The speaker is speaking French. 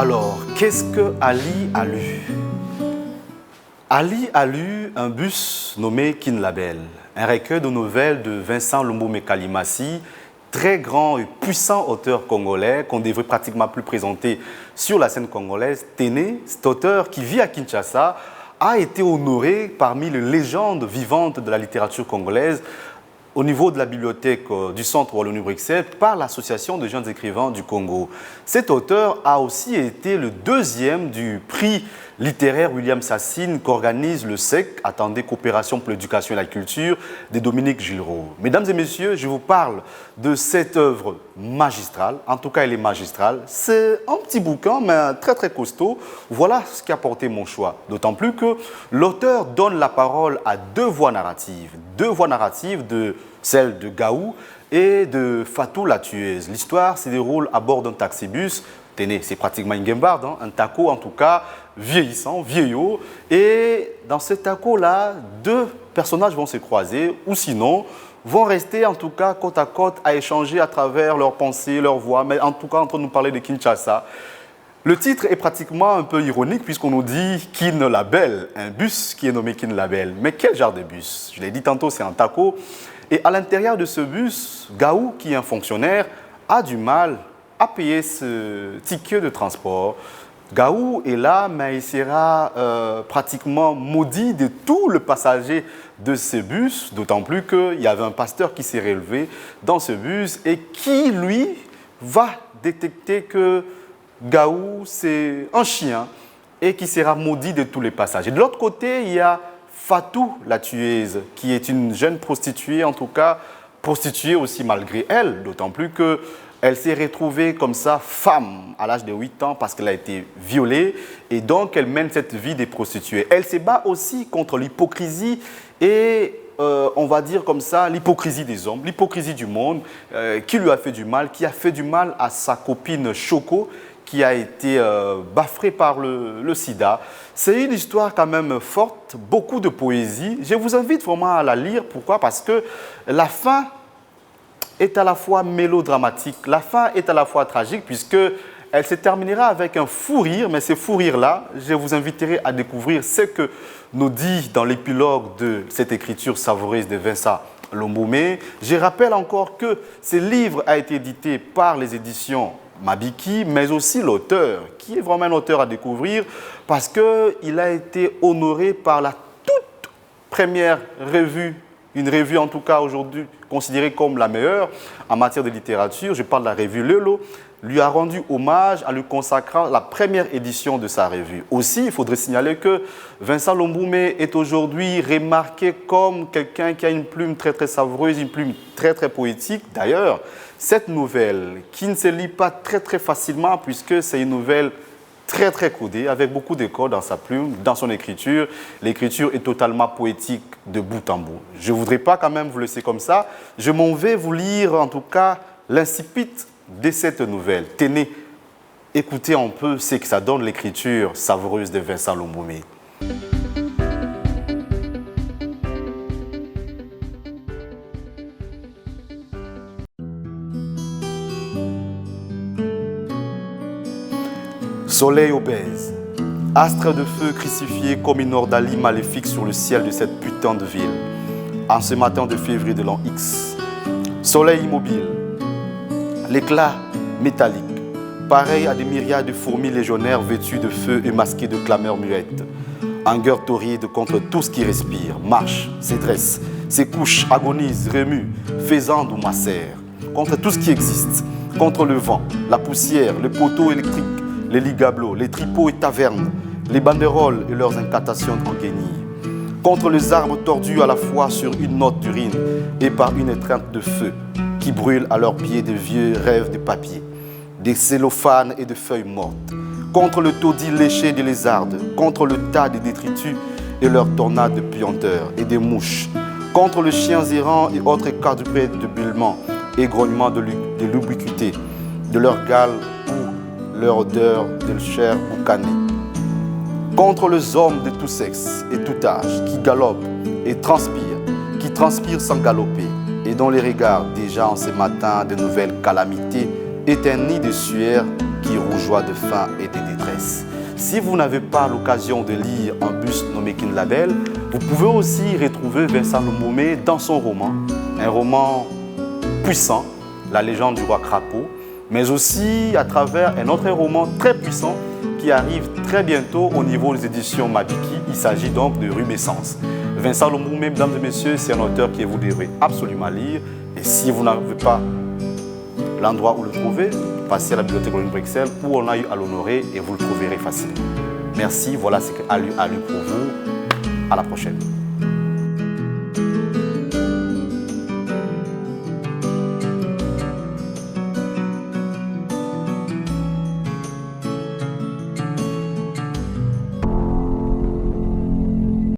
Alors, qu'est-ce que Ali a lu? Ali a lu un bus nommé Kinlabel, un recueil de nouvelles de Vincent Lumbumé Kalimassi, très grand et puissant auteur congolais qu'on devrait pratiquement plus présenter sur la scène congolaise. Téné, cet auteur qui vit à Kinshasa, a été honoré parmi les légendes vivantes de la littérature congolaise au niveau de la bibliothèque du Centre Wallonie-Bruxelles par l'Association de jeunes écrivains du Congo. Cet auteur a aussi été le deuxième du prix littéraire William Sassine qu'organise le SEC, attendez Coopération pour l'éducation et la culture, de Dominique Gilroy. Mesdames et messieurs, je vous parle de cette œuvre magistrale, en tout cas elle est magistrale. C'est un petit bouquin, mais très très costaud. Voilà ce qui a porté mon choix. D'autant plus que l'auteur donne la parole à deux voix narratives de celle de Gaou et de Fatou la tueuse. L'histoire se déroule à bord d'un taxibus. Tenez, c'est pratiquement une guimbarde, hein, un taco en tout cas, vieillissant, vieillot. Et dans ce taco-là, deux personnages vont se croiser, ou sinon, vont rester en tout cas côte à côte à échanger à travers leurs pensées, leurs voix, mais en tout cas en train de nous parler de Kinshasa. Le titre est pratiquement un peu ironique puisqu'on nous dit Kinlabel, un bus qui est nommé Kinlabel. Mais quel genre de bus? Je l'ai dit tantôt, c'est un taco. Et à l'intérieur de ce bus, Gaou, qui est un fonctionnaire, a du mal à payer ce ticket de transport. Gaou est là, mais il sera pratiquement maudit de tout le passager de ce bus, d'autant plus qu'il y avait un pasteur qui s'est relevé dans ce bus et qui, lui, va détecter que Gaou, c'est un chien et qui sera maudit de tous les passagers. De l'autre côté, il y a Fatou la tueuse, qui est une jeune prostituée, en tout cas prostituée aussi malgré elle, d'autant plus qu'elle s'est retrouvée comme ça, femme, à l'âge de 8 ans parce qu'elle a été violée et donc elle mène cette vie des prostituées. Elle se bat aussi contre l'hypocrisie et on va dire comme ça, l'hypocrisie des hommes, l'hypocrisie du monde qui lui a fait du mal, qui a fait du mal à sa copine Choco, qui a été baffrée par le sida. C'est une histoire quand même forte, beaucoup de poésie. Je vous invite vraiment à la lire. Pourquoi? Parce que la fin est à la fois mélodramatique, la fin est à la fois tragique, puisqu'elle se terminera avec un fou rire, mais ce fou rire-là, je vous inviterai à découvrir ce que nous dit dans l'épilogue de cette écriture savoureuse de Vincent Lumbumé. Je rappelle encore que ce livre a été édité par les éditions Mabiki, mais aussi l'auteur, qui est vraiment un auteur à découvrir parce qu'il a été honoré par la toute première revue, une revue en tout cas aujourd'hui considérée comme la meilleure en matière de littérature. Je parle de la revue Lelo, lui a rendu hommage en lui consacrant la première édition de sa revue. Aussi, il faudrait signaler que Vincent Lumbumé est aujourd'hui remarqué comme quelqu'un qui a une plume très très savoureuse, une plume très très poétique. D'ailleurs, cette nouvelle, qui ne se lit pas très très facilement puisque c'est une nouvelle très très codée, avec beaucoup de codes dans sa plume, dans son écriture. L'écriture est totalement poétique de bout en bout. Je ne voudrais pas quand même vous laisser comme ça. Je m'en vais vous lire en tout cas l'incipit de cette nouvelle. Tenez, écoutez un peu ce que ça donne l'écriture savoureuse de Vincent Lumbumé. Soleil obèse, astre de feu crucifié comme une ordalie maléfique sur le ciel de cette putain de ville, en ce matin de février de l'an X. Soleil immobile, l'éclat métallique, pareil à des myriades de fourmis légionnaires vêtues de feu et masquées de clameurs muettes. Hangueur torride contre tout ce qui respire, marche, se dresse, se couche, agonise, remue, faisande ou macère. Contre tout ce qui existe, contre le vent, la poussière, le poteau électrique, les ligablos, les tripots et tavernes, les banderoles et leurs incantations en guenilles. Contre les arbres tordus à la fois sur une note d'urine et par une étreinte de feu qui brûlent à leurs pieds de vieux rêves de papier, des cellophanes et de feuilles mortes. Contre le taudis léché des lézardes, contre le tas de détritus et leurs tornades de puanteurs et des mouches, contre les chiens errants et autres quadrupèdes de bêlements et grognements de l'ubiquité, de leur gale ou leur odeur de chair boucanée. Contre les hommes de tout sexe et tout âge qui galopent et qui transpirent sans galoper et dont les regards déjà en ce matin de nouvelles calamités est un nid de sueur qui rougeoie de faim et de détresse. jeunesse. Si vous n'avez pas l'occasion de lire un buste nommé Kin Label, vous pouvez aussi retrouver Vincent Lumbomé dans son roman, un roman puissant, La légende du roi Crapaud, mais aussi à travers un autre roman très puissant qui arrive très bientôt au niveau des éditions Mabiki. Il s'agit donc de Rumescence. Vincent Lumbomé, mesdames et messieurs, c'est un auteur que vous devrez absolument lire. Et si vous n'avez pas l'endroit où le trouver, passez à la bibliothèque de Bruxelles où on a eu à l'honorer et vous le trouverez facilement. Merci, voilà ce que a lu pour vous. À la prochaine.